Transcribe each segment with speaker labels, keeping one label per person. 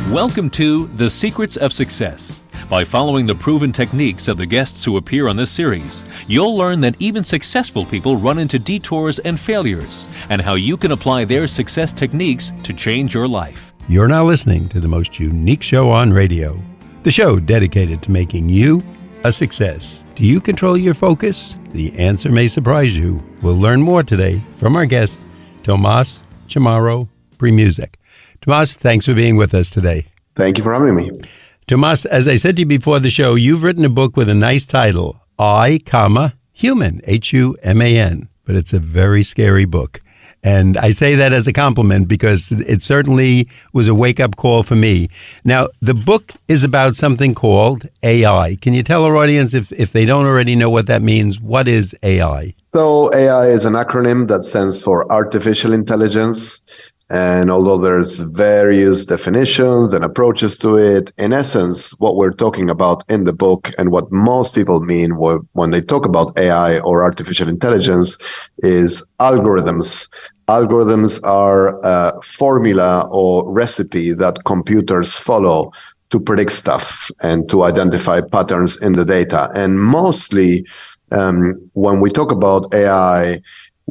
Speaker 1: Welcome to The Secrets of Success. By following the proven techniques of the guests who appear on this series, you'll learn that even successful people run into detours and failures, and how you can apply their success techniques to change your life.
Speaker 2: You're now listening to the most unique show on radio, the show dedicated to making you a success. Do you control your focus? The answer may surprise you. We'll learn more today from our guest, Tomas Chamorro-Premuzic. Tomas, thanks for being with us today.
Speaker 3: Thank you for having me.
Speaker 2: Tomas, as I said to you before the show, you've written a book with a nice title, I, Human, Human, but it's a very scary book. And I say that as a compliment because it certainly was a wake-up call for me. Now, the book is about something called AI. Can you tell our audience, if they don't already know what that means, what is AI?
Speaker 3: So AI is an acronym that stands for artificial intelligence. And although there's various definitions and approaches to it, in essence, what we're talking about in the book and what most people mean when they talk about AI or artificial intelligence is algorithms. Algorithms are a formula or recipe that computers follow to predict stuff and to identify patterns in the data. And mostly, when we talk about AI,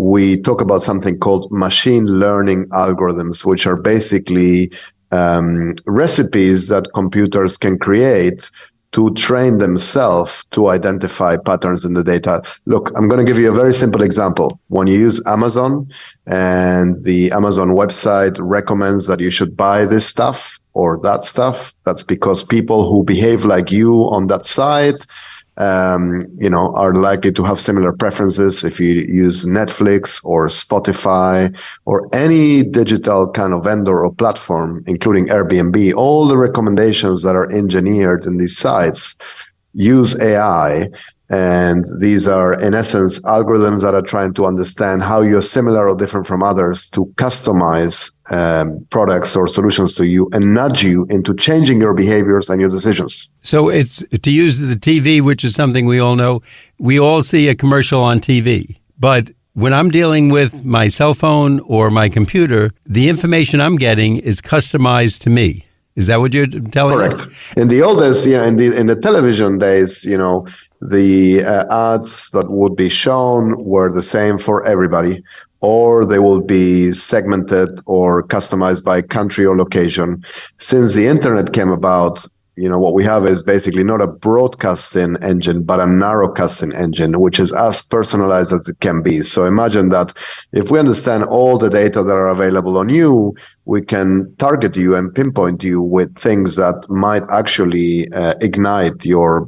Speaker 3: we talk about something called machine learning algorithms, which are basically recipes that computers can create to train themselves to identify patterns in the data. Look, I'm going to give you a very simple example. When you use Amazon and the Amazon website recommends that you should buy this stuff or that stuff, that's because people who behave like you on that site are likely to have similar preferences. If you use Netflix or Spotify or any digital kind of vendor or platform, including Airbnb, all the recommendations that are engineered in these sites use AI. And these are, in essence, algorithms that are trying to understand how you're similar or different from others to customize products or solutions to you and nudge you into changing your behaviors and your decisions.
Speaker 2: So it's, to use the TV, which is something we all know, we all see a commercial on TV. But when I'm dealing with my cell phone or my computer, the information I'm getting is customized to me. Is that what you're telling us?
Speaker 3: Correct. In the oldest, in the television days, the ads that would be shown were the same for everybody, or they will be segmented or customized by country or location. Since the internet came about, what we have is basically not a broadcasting engine, but a narrowcasting engine, which is as personalized as it can be. So imagine that if we understand all the data that are available on you, we can target you and pinpoint you with things that might actually ignite your,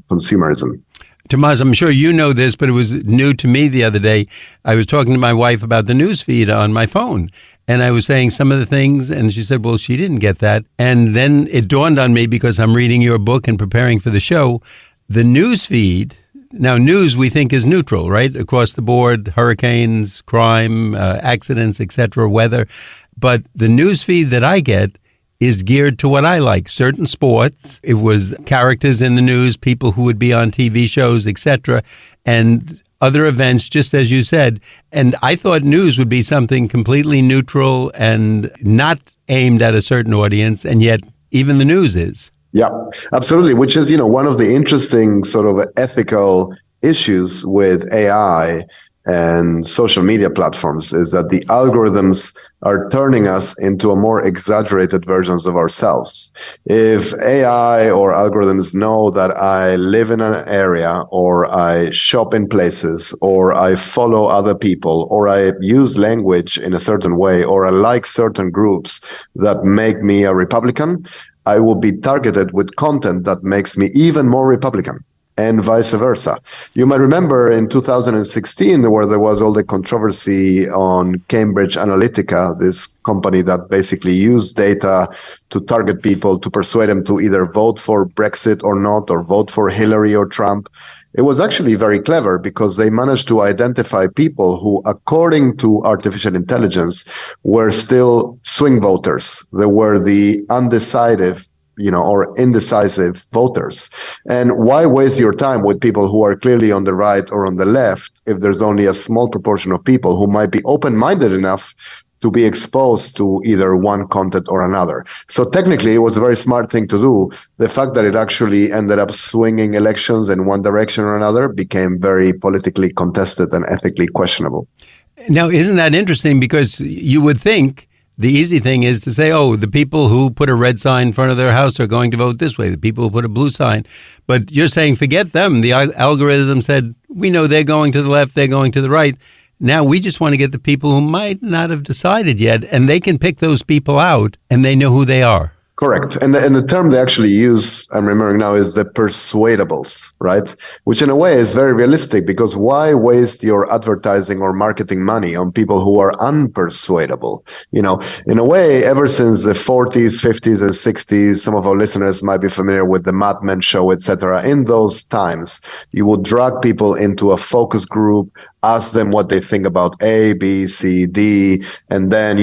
Speaker 3: consumerism.
Speaker 2: Tomas, I'm sure you know this, but it was new to me the other day. I was talking to my wife about the news feed on my phone, and I was saying some of the things, and she said, well, she didn't get that. And then it dawned on me, because I'm reading your book and preparing for the show, the news feed. Now, news we think is neutral, right? Across the board, hurricanes, crime, accidents, etc., weather. But the news feed that I get is geared to what I like, certain sports. It was characters in the news, people who would be on TV shows, etc., and other events, just as you said. And I thought news would be something completely neutral and not aimed at a certain audience, and yet even the news is.
Speaker 3: Yeah, absolutely, which is, one of the interesting sort of ethical issues with AI and social media platforms is that the algorithms are turning us into a more exaggerated versions of ourselves. If AI or algorithms know that I live in an area, or I shop in places, or I follow other people, or I use language in a certain way, or I like certain groups that make me a Republican, I will be targeted with content that makes me even more Republican. And vice versa. You might remember in 2016, where there was all the controversy on Cambridge Analytica, this company that basically used data to target people to persuade them to either vote for Brexit or not, or vote for Hillary or Trump. It was actually very clever because they managed to identify people who, according to artificial intelligence, were still swing voters. They were the undecided or indecisive voters. And why waste your time with people who are clearly on the right or on the left if there's only a small proportion of people who might be open-minded enough to be exposed to either one content or another. So technically, it was a very smart thing to do. The fact that it actually ended up swinging elections in one direction or another became very politically contested and ethically questionable.
Speaker 2: Now, isn't that interesting? Because you would think the easy thing is to say, oh, the people who put a red sign in front of their house are going to vote this way, the people who put a blue sign. But you're saying, forget them. The algorithm said, we know they're going to the left, they're going to the right. Now we just want to get the people who might not have decided yet, and they can pick those people out, and they know who they are.
Speaker 3: Correct. And the term they actually use, I'm remembering now, is the persuadables, right? Which in a way is very realistic, because why waste your advertising or marketing money on people who are unpersuadable? You know, in a way, ever since the 40s, 50s, and 60s, some of our listeners might be familiar with the Mad Men show, etc. In those times, you would drag people into a focus group, ask them what they think about A, B, C, D, and then,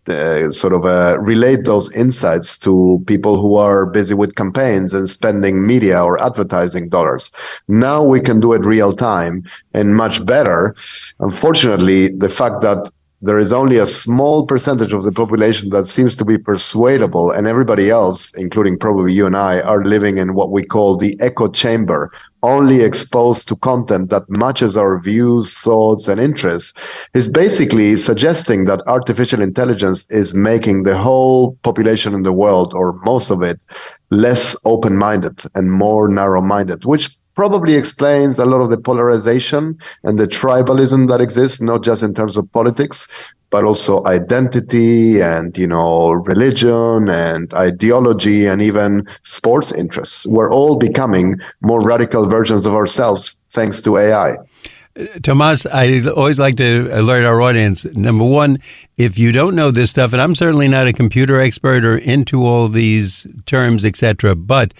Speaker 3: relate those insights to people who are busy with campaigns and spending media or advertising dollars. Now we can do it real time and much better. Unfortunately, the fact that there is only a small percentage of the population that seems to be persuadable, and everybody else, including probably you and I, are living in what we call the echo chamber, only exposed to content that matches our views, thoughts, and interests, is basically suggesting that artificial intelligence is making the whole population in the world, or most of it, less open-minded and more narrow-minded, which probably explains a lot of the polarization and the tribalism that exists, not just in terms of politics, but also identity and, religion and ideology and even sports interests. We're all becoming more radical versions of ourselves thanks to AI.
Speaker 2: Tomas, I always like to alert our audience. Number one, if you don't know this stuff, and I'm certainly not a computer expert or into all these terms, etc., but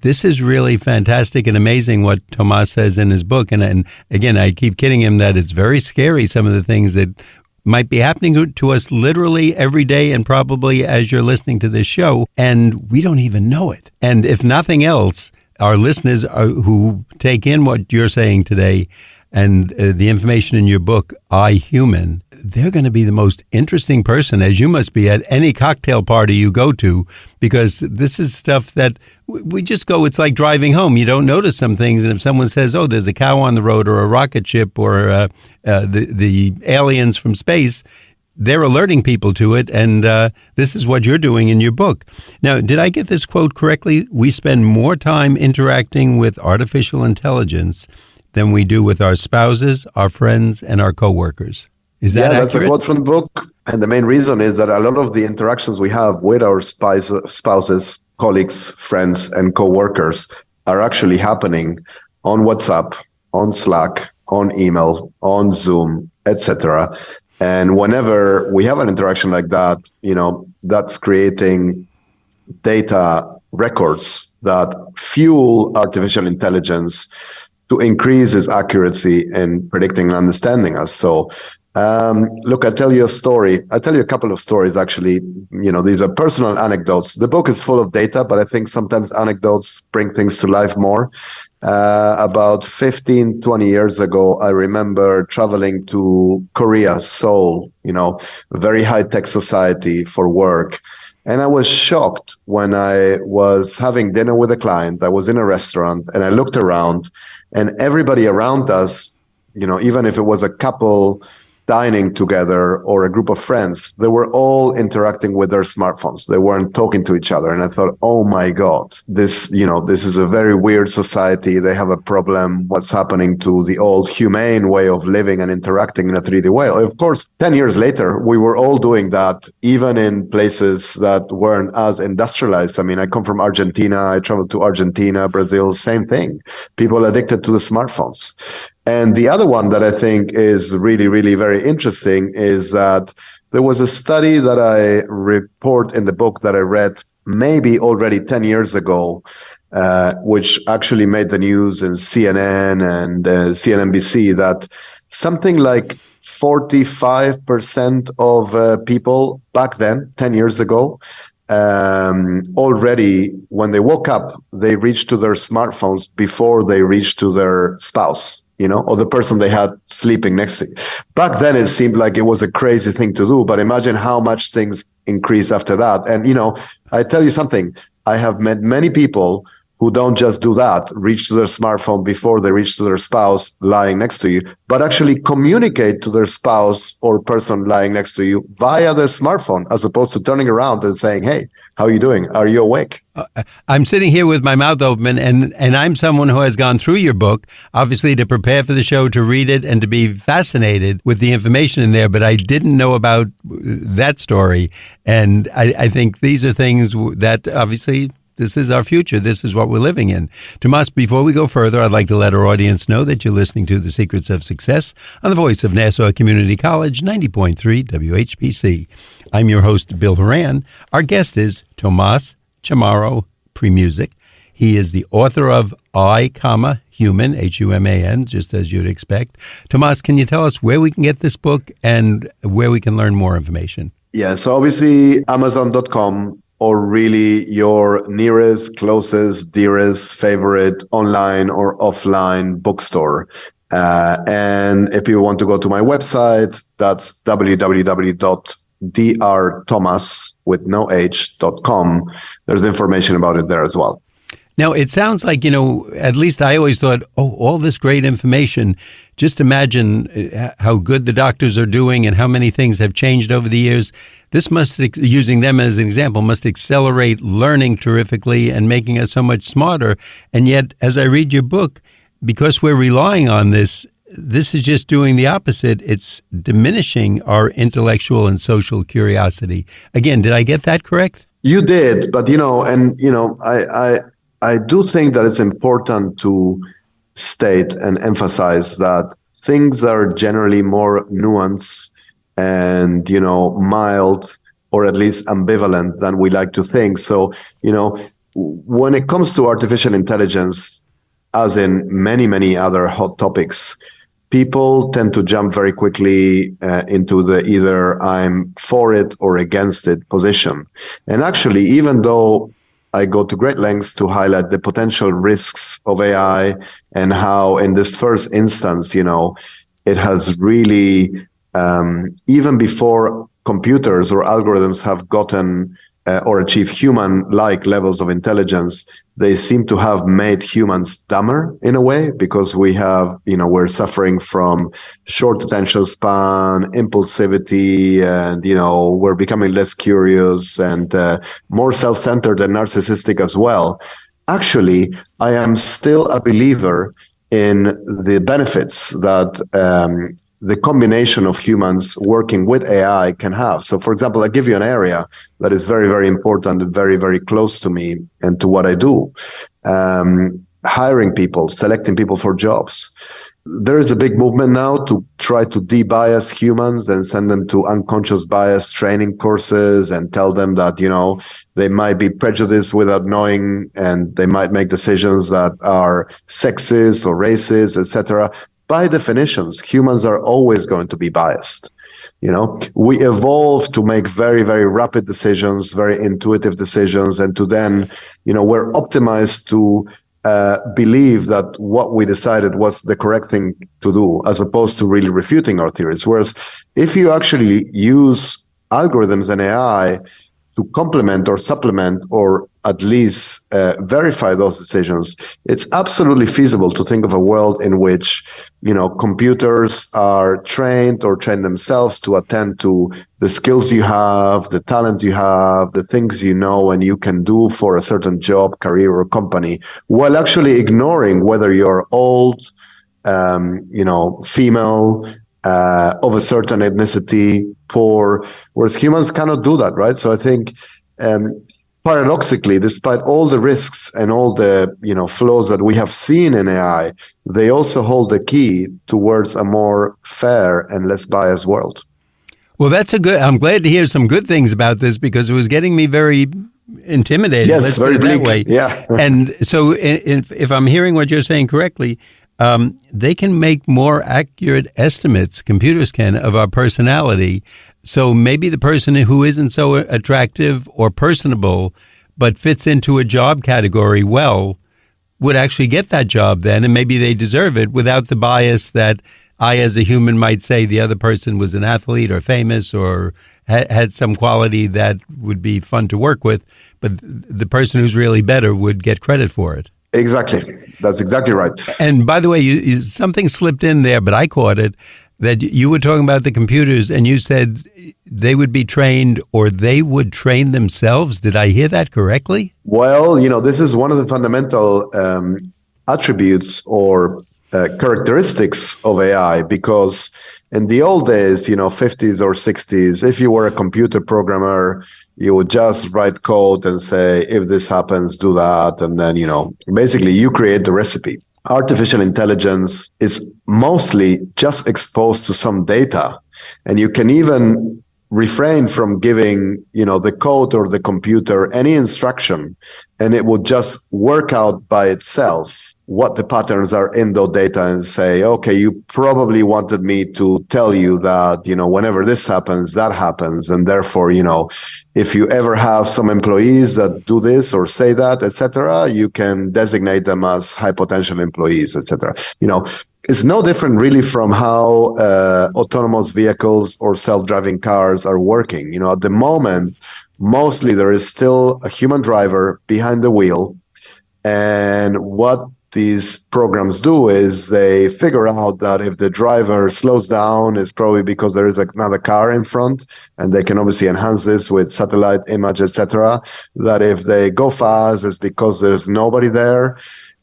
Speaker 2: this is really fantastic and amazing what Tomas says in his book. And again, I keep kidding him that it's very scary, some of the things that might be happening to us literally every day and probably as you're listening to this show, and we don't even know it. And if nothing else, our listeners who take in what you're saying today and the information in your book, I, Human, they're going to be the most interesting person, as you must be, at any cocktail party you go to, because this is stuff that we just go, it's like driving home. You don't notice some things, and if someone says, oh, there's a cow on the road or a rocket ship or the aliens from space, they're alerting people to it, and this is what you're doing in your book. Now, did I get this quote correctly? We spend more time interacting with artificial intelligence than we do with our spouses, our friends, and our coworkers. Is that accurate?
Speaker 3: That's a quote from the book. And the main reason is that a lot of the interactions we have with our spouses, colleagues, friends, and coworkers are actually happening on WhatsApp, on Slack, on email, on Zoom, etc. And whenever we have an interaction like that, that's creating data records that fuel artificial intelligence to increase its accuracy in predicting and understanding us. So, look, I'll tell you a story. I'll tell you a couple of stories, actually. These are personal anecdotes. The book is full of data, but I think sometimes anecdotes bring things to life more. About 15, 20 years ago, I remember traveling to Korea, Seoul, a very high-tech society for work. And I was shocked when I was having dinner with a client. I was in a restaurant and I looked around, and everybody around us, even if it was a couple dining together or a group of friends, they were all interacting with their smartphones. They weren't talking to each other. And I thought, oh my God, this is a very weird society. They have a problem. What's happening to the old humane way of living and interacting in a 3D way? Of course, 10 years later, we were all doing that, even in places that weren't as industrialized. I mean, I come from Argentina. I traveled to Argentina, Brazil, same thing. People addicted to the smartphones. And the other one that I think is really, really very interesting is that there was a study that I report in the book that I read maybe already 10 years ago, which actually made the news in CNN and CNBC, that something like 45% of people back then, 10 years ago, already when they woke up, they reached to their smartphones before they reached to their spouse. or the person they had sleeping next to you. Back then, it seemed like it was a crazy thing to do, but imagine how much things increased after that. And, I tell you something, I have met many people who don't just do that, reach to their smartphone before they reach to their spouse lying next to you, but actually communicate to their spouse or person lying next to you via their smartphone, as opposed to turning around and saying, hey, how are you doing? Are you awake?
Speaker 2: I'm sitting here with my mouth open, and I'm someone who has gone through your book, obviously to prepare for the show, to read it, and to be fascinated with the information in there, but I didn't know about that story. And I think these are things that obviously this is our future. This is what we're living in. Tomas, before we go further, I'd like to let our audience know that you're listening to The Secrets of Success on the voice of Nassau Community College, 90.3 WHPC. I'm your host, Bill Horan. Our guest is Tomas Chamorro-Premuzic. He is the author of I, Human, Human, just as you'd expect. Tomas, can you tell us where we can get this book and where we can learn more information?
Speaker 3: Yeah, so obviously Amazon.com, or really your nearest, closest, dearest, favorite online or offline bookstore. And if you want to go to my website, that's www.drtomas.com. There's information about it there as well.
Speaker 2: Now, it sounds like, at least I always thought, all this great information. Just imagine how good the doctors are doing and how many things have changed over the years. This must, using them as an example, must accelerate learning terrifically and making us so much smarter. And yet, as I read your book, because we're relying on this is just doing the opposite. It's diminishing our intellectual and social curiosity. Again, did I get that correct?
Speaker 3: You did, but, I do think that it's important to state and emphasize that things that are generally more nuanced and, mild, or at least ambivalent than we like to think. So, when it comes to artificial intelligence, as in many, many other hot topics, people tend to jump very quickly into the either I'm for it or against it position. And actually, even though I go to great lengths to highlight the potential risks of AI and how in this first instance, it has really, even before computers or algorithms have gotten or achieved human-like levels of intelligence, they seem to have made humans dumber in a way, because we're suffering from short attention span, impulsivity, and, we're becoming less curious and more self-centered and narcissistic as well. Actually, I am still a believer in the benefits that the combination of humans working with AI can have. So, for example, I give you an area that is very, very important and very, very close to me and to what I do. Hiring people, selecting people for jobs. There is a big movement now to try to de-bias humans and send them to unconscious bias training courses and tell them that, they might be prejudiced without knowing, and they might make decisions that are sexist or racist, etc. By definitions, humans are always going to be biased. We evolved to make very, very rapid decisions, very intuitive decisions, and to then, we're optimized to believe that what we decided was the correct thing to do, as opposed to really refuting our theories. Whereas if you actually use algorithms and AI to complement or supplement or at least verify those decisions, it's absolutely feasible to think of a world in which, computers are trained or train themselves to attend to the skills you have, the talent you have, the things you know and you can do for a certain job, career, or company, while actually ignoring whether you're old, female, of a certain ethnicity, poor, whereas humans cannot do that, right? So I think, paradoxically, despite all the risks and all the flaws that we have seen in AI, they also hold the key towards a more fair and less biased world.
Speaker 2: Well, I'm glad to hear some good things about this, because it was getting me very intimidated.
Speaker 3: Yes,
Speaker 2: let's
Speaker 3: very
Speaker 2: put it
Speaker 3: bleak.
Speaker 2: that way.
Speaker 3: Yeah.
Speaker 2: And so if I'm hearing what you're saying correctly, they can make more accurate estimates, computers can, of our personality. So maybe the person who isn't so attractive or personable, but fits into a job category well, would actually get that job then, and maybe they deserve it without the bias that I, as a human, might say the other person was an athlete or famous or had some quality that would be fun to work with, but the person who's really better would get credit for it.
Speaker 3: Exactly. That's exactly right.
Speaker 2: And by the way, something slipped in there, but I caught it, that you were talking about the computers and you said they would be trained or they would train themselves. Did I hear that correctly?
Speaker 3: Well, this is one of the fundamental attributes or characteristics of AI, because in the old days, 50s or 60s, if you were a computer programmer, you would just write code and say, if this happens, do that. And then, basically you create the recipe. Artificial intelligence is mostly just exposed to some data. And you can even refrain from giving, the code or the computer any instruction, and it would just work out by itself what the patterns are in those data and say, okay, you probably wanted me to tell you that, whenever this happens, that happens. And therefore, if you ever have some employees that do this or say that, etc., you can designate them as high potential employees, etc. It's no different really from how autonomous vehicles or self-driving cars are working. At the moment, mostly there is still a human driver behind the wheel. And what these programs do is they figure out that if the driver slows down, it's probably because there is another car in front, and they can obviously enhance this with satellite image, etc. That if they go fast, it's because there's nobody there.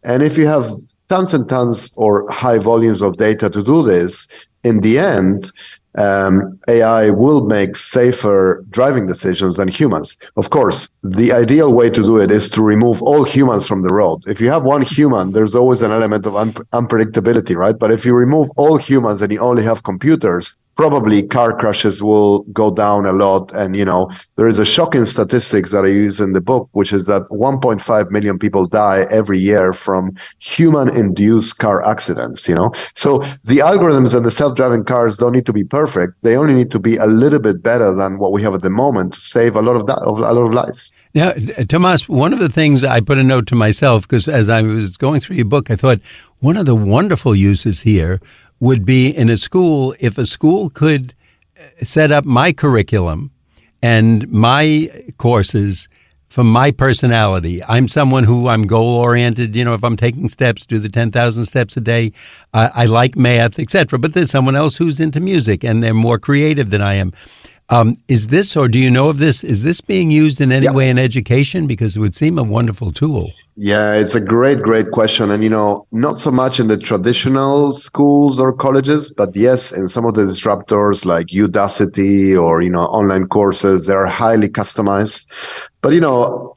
Speaker 3: And if you have tons and tons or high volumes of data to do this, in the end, AI will make safer driving decisions than humans. Of course, the ideal way to do it is to remove all humans from the road. If you have one human, there's always an element of unpredictability, right? But if you remove all humans and you only have computers, probably car crashes will go down a lot. And, there is a shocking statistics that I use in the book, which is that 1.5 million people die every year from human-induced car accidents, So the algorithms and the self-driving cars don't need to be perfect. They only need to be a little bit better than what we have at the moment to save a lot of lives.
Speaker 2: Now, Tomas, one of the things I put a note to myself, because as I was going through your book, I thought one of the wonderful uses here would be in a school, if a school could set up my curriculum and my courses from my personality. I'm someone who I'm goal-oriented, if I'm taking steps, do the 10,000 steps a day. I like math, etc. But there's someone else who's into music and they're more creative than I am. Is this, or do you know of this, is this being used in any way in education? Because it would seem a wonderful tool.
Speaker 3: Yeah, it's a great question. And, not so much in the traditional schools or colleges, but yes, in some of the disruptors like Udacity or, online courses, they're highly customized. But,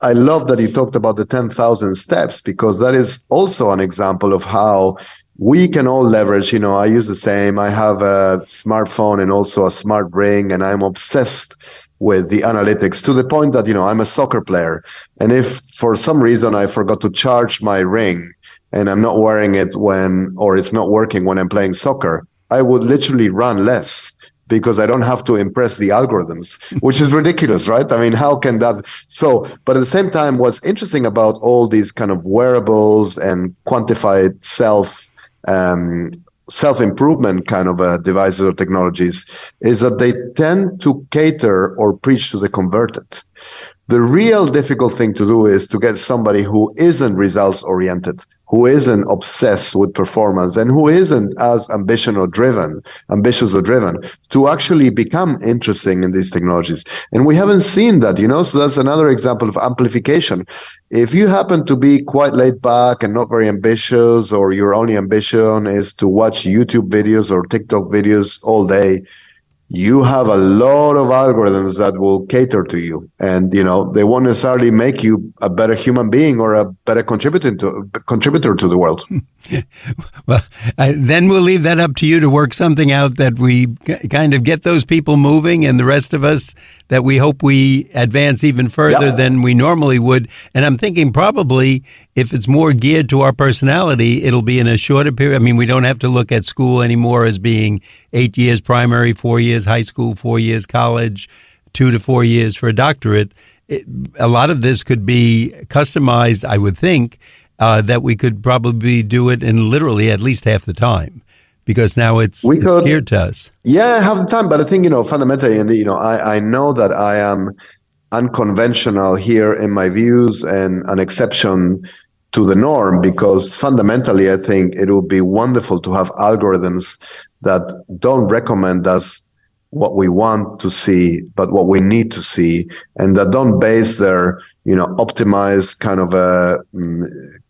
Speaker 3: I love that you talked about the 10,000 steps, because that is also an example of how we can all leverage, I use the same. I have a smartphone and also a smart ring, and I'm obsessed with the analytics to the point that, I'm a soccer player. And if for some reason I forgot to charge my ring and I'm not wearing it or it's not working when I'm playing soccer, I would literally run less because I don't have to impress the algorithms, which is ridiculous, right? I mean, how can that? So, but at the same time, what's interesting about all these kind of wearables and quantified self-improvement kind of devices or technologies is that they tend to cater or preach to the converted. The real difficult thing to do is to get somebody who isn't results-oriented, who isn't obsessed with performance, and who isn't as ambitious or driven to actually become interesting in these technologies. And we haven't seen that, so that's another example of amplification. If you happen to be quite laid back and not very ambitious, or your only ambition is to watch YouTube videos or TikTok videos all day, you have a lot of algorithms that will cater to you, and they won't necessarily make you a better human being or a better contributor to the world.
Speaker 2: Well, then we'll leave that up to you to work something out that we kind of get those people moving, and the rest of us that we hope we advance even further than we normally would. And I'm thinking probably if it's more geared to our personality, it'll be in a shorter period. I mean, we don't have to look at school anymore as being 8 years primary, 4 years high school, 4 years college, 2 to 4 years for a doctorate. A lot of this could be customized, I would think, that we could probably do it in literally at least half the time, because now it's geared to us.
Speaker 3: Yeah, half the time. But I think, fundamentally, and, I know that I am unconventional here in my views and an exception to the norm, because fundamentally, I think it would be wonderful to have algorithms that don't recommend us what we want to see, but what we need to see, and that don't base their, optimized kind of a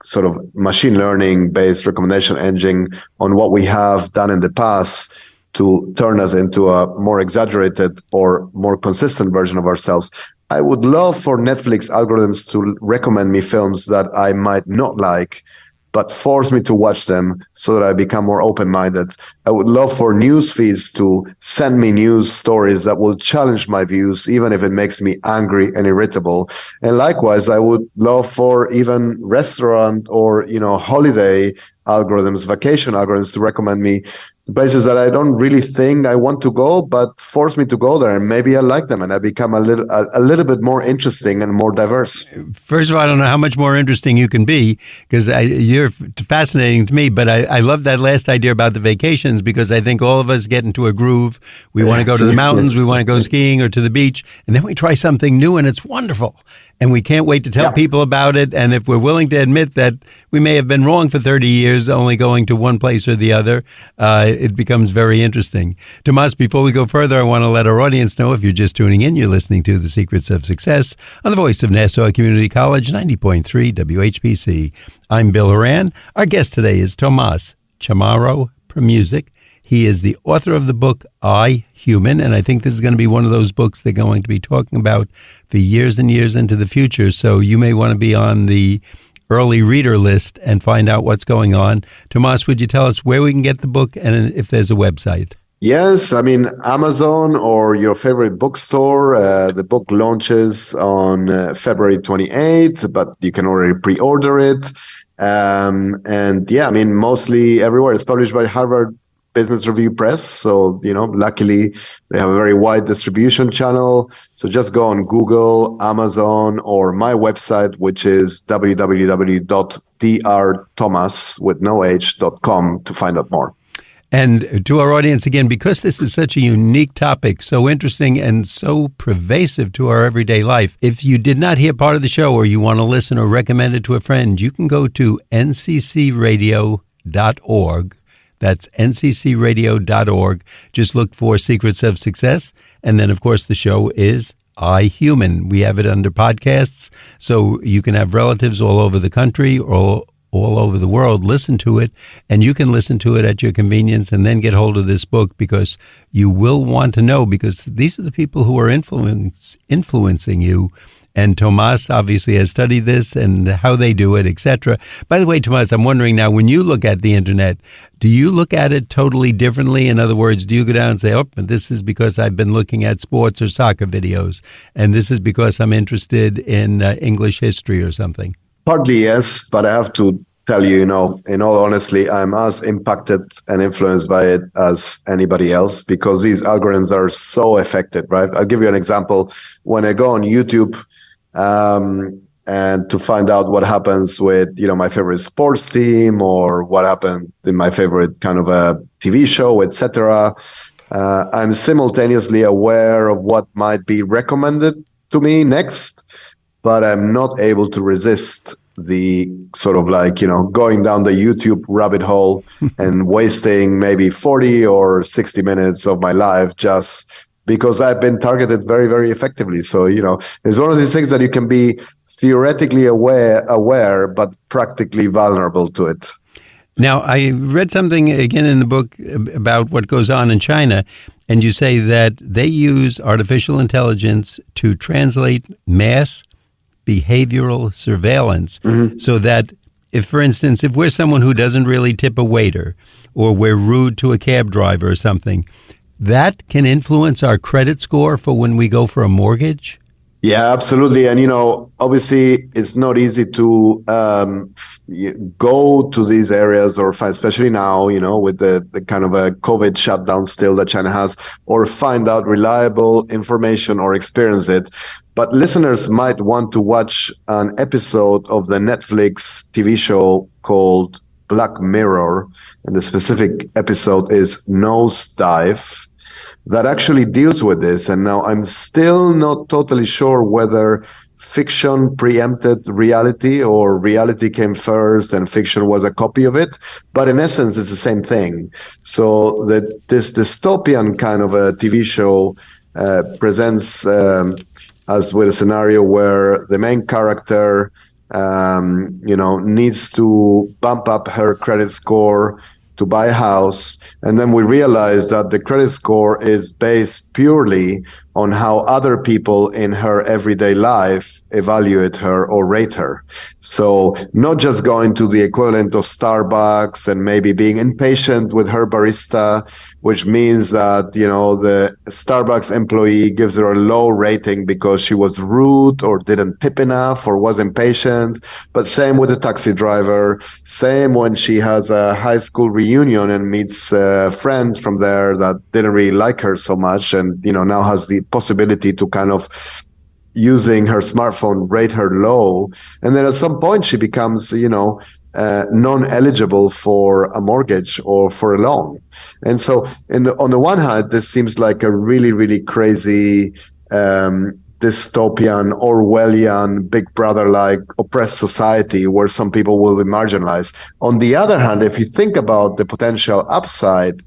Speaker 3: sort of machine learning based recommendation engine on what we have done in the past to turn us into a more exaggerated or more consistent version of ourselves. I would love for Netflix algorithms to recommend me films that I might not like, but force me to watch them so that I become more open-minded. I would love for news feeds to send me news stories that will challenge my views, even if it makes me angry and irritable. And likewise, I would love for even restaurant or, holiday algorithms, vacation algorithms to recommend me places that I don't really think I want to go, but force me to go there, and maybe I like them, and I become a little bit more interesting and more diverse.
Speaker 2: First of all, I don't know how much more interesting you can be, because you're fascinating to me. But I love that last idea about the vacations, because I think all of us get into a groove. We want to go to the mountains, we want to go skiing or to the beach, and then we try something new, and it's wonderful. And we can't wait to tell people about it. And if we're willing to admit that we may have been wrong for 30 years, only going to one place or the other, it becomes very interesting. Tomas, before we go further, I want to let our audience know, if you're just tuning in, you're listening to The Secrets of Success on the voice of Nassau Community College, 90.3 WHPC. I'm Bill Horan. Our guest today is Tomas Chamorro-Premuzic. He is the author of the book, I, Human, and I think this is going to be one of those books they're going to be talking about for years and years into the future, so you may want to be on the early reader list and find out what's going on. Tomas, would you tell us where we can get the book and if there's a website?
Speaker 3: Yes, Amazon or your favorite bookstore. The book launches on February 28th, but you can already pre-order it. Mostly everywhere. It's published by Harvard Business Review Press. So, luckily they have a very wide distribution channel. So just go on Google, Amazon, or my website, which is www.drtomas.com to find out more.
Speaker 2: And to our audience, again, because this is such a unique topic, so interesting and so pervasive to our everyday life, if you did not hear part of the show or you want to listen or recommend it to a friend, you can go to nccradio.org. That's nccradio.org. Just look for Secrets of Success. And then, of course, the show is I, Human. We have it under podcasts, so you can have relatives all over the country or all over the world listen to it, and you can listen to it at your convenience and then get hold of this book, because you will want to know, because these are the people who are influencing you. And Tomas obviously has studied this and how they do it, etc. By the way, Tomas, I'm wondering now, when you look at the internet, do you look at it totally differently? In other words, do you go down and say, this is because I've been looking at sports or soccer videos, and this is because I'm interested in English history or something?
Speaker 3: Partly, yes, but I have to tell you, in all honesty, I'm as impacted and influenced by it as anybody else, because these algorithms are so effective, right? I'll give you an example. When I go on YouTube, and to find out what happens with, my favorite sports team, or what happened in my favorite kind of a TV show, etc., I'm simultaneously aware of what might be recommended to me next, but I'm not able to resist the sort of going down the YouTube rabbit hole and wasting maybe 40 or 60 minutes of my life just because I've been targeted very, very effectively. So, it's one of these things that you can be theoretically aware, but practically vulnerable to it.
Speaker 2: Now, I read something again in the book about what goes on in China, and you say that they use artificial intelligence to translate mass behavioral surveillance, so that if we're someone who doesn't really tip a waiter, or we're rude to a cab driver or something, that can influence our credit score for when we go for a mortgage?
Speaker 3: Yeah, absolutely. And, obviously it's not easy to go to these areas or find, especially now, with the kind of a COVID shutdown still that China has, or find out reliable information or experience it. But listeners might want to watch an episode of the Netflix TV show called Black Mirror. And the specific episode is Nosedive, that actually deals with this. And now I'm still not totally sure whether fiction preempted reality or reality came first and fiction was a copy of it. But in essence, it's the same thing. So this dystopian kind of a TV show presents us with a scenario where the main character needs to bump up her credit score to buy a house. And then we realize that the credit score is based purely on how other people in her everyday life evaluate her or rate her. So not just going to the equivalent of Starbucks and maybe being impatient with her barista, which means that, the Starbucks employee gives her a low rating because she was rude or didn't tip enough or was impatient. But same with the taxi driver, same when she has a high school reunion and meets a friend from there that didn't really like her so much and, now has the possibility to kind of using her smartphone rate her low. And then at some point she becomes, non-eligible for a mortgage or for a loan. And so on the one hand, this seems like a really, really crazy, dystopian, Orwellian, Big Brother-like oppressed society where some people will be marginalized. On the other hand, if you think about the potential upside,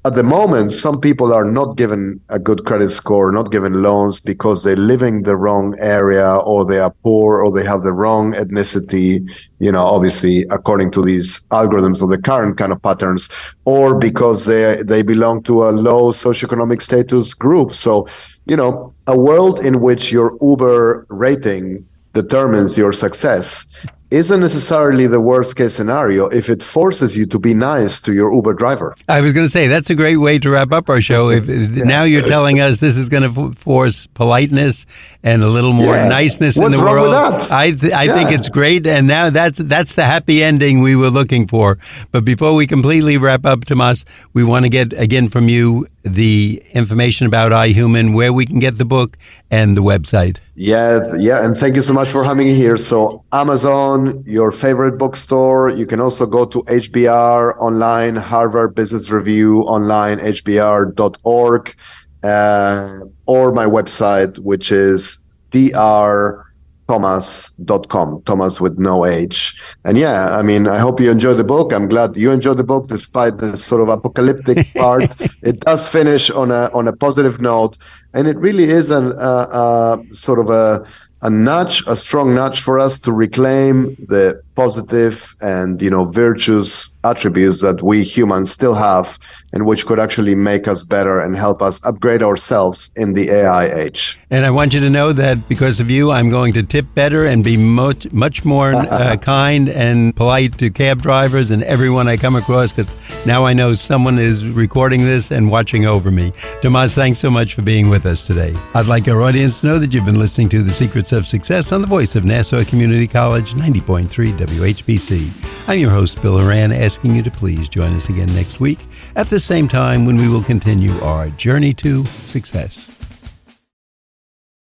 Speaker 3: at the moment, some people are not given a good credit score, not given loans because they live in the wrong area or they are poor or they have the wrong ethnicity, obviously, according to these algorithms or the current kind of patterns, or because they belong to a low socioeconomic status group. So, a world in which your Uber rating determines your success isn't necessarily the worst case scenario if it forces you to be nice to your Uber driver.
Speaker 2: I was going to say, that's a great way to wrap up our show. Now you're telling us this is going to force politeness and a little more niceness in the world.
Speaker 3: What's wrong with that?
Speaker 2: I think it's great, and now that's the happy ending we were looking for. But before we completely wrap up, Tomas, we want to get, again, from you the information about iHuman, where we can get the book, and the website.
Speaker 3: Yeah, and thank you so much for having me here. So Amazon, your favorite bookstore. You can also go to HBR online, Harvard Business Review online, hbr.org, or my website, which is drtomas.com, Thomas with no H. And I hope you enjoy the book. I'm glad you enjoyed the book, despite the sort of apocalyptic part. It does finish on a positive note, and it really is a sort of a nudge, a strong nudge for us to reclaim the positive and, virtuous attributes that we humans still have and which could actually make us better and help us upgrade ourselves in the AI age.
Speaker 2: And I want you to know that because of you, I'm going to tip better and be much more kind and polite to cab drivers and everyone I come across, because now I know someone is recording this and watching over me. Tomas, thanks so much for being with us today. I'd like our audience to know that you've been listening to The Secrets of Success on the voice of Nassau Community College, 90.3 WHPC. I'm your host, Bill Horan, asking you to please join us again next week at the same time when we will continue our journey to success.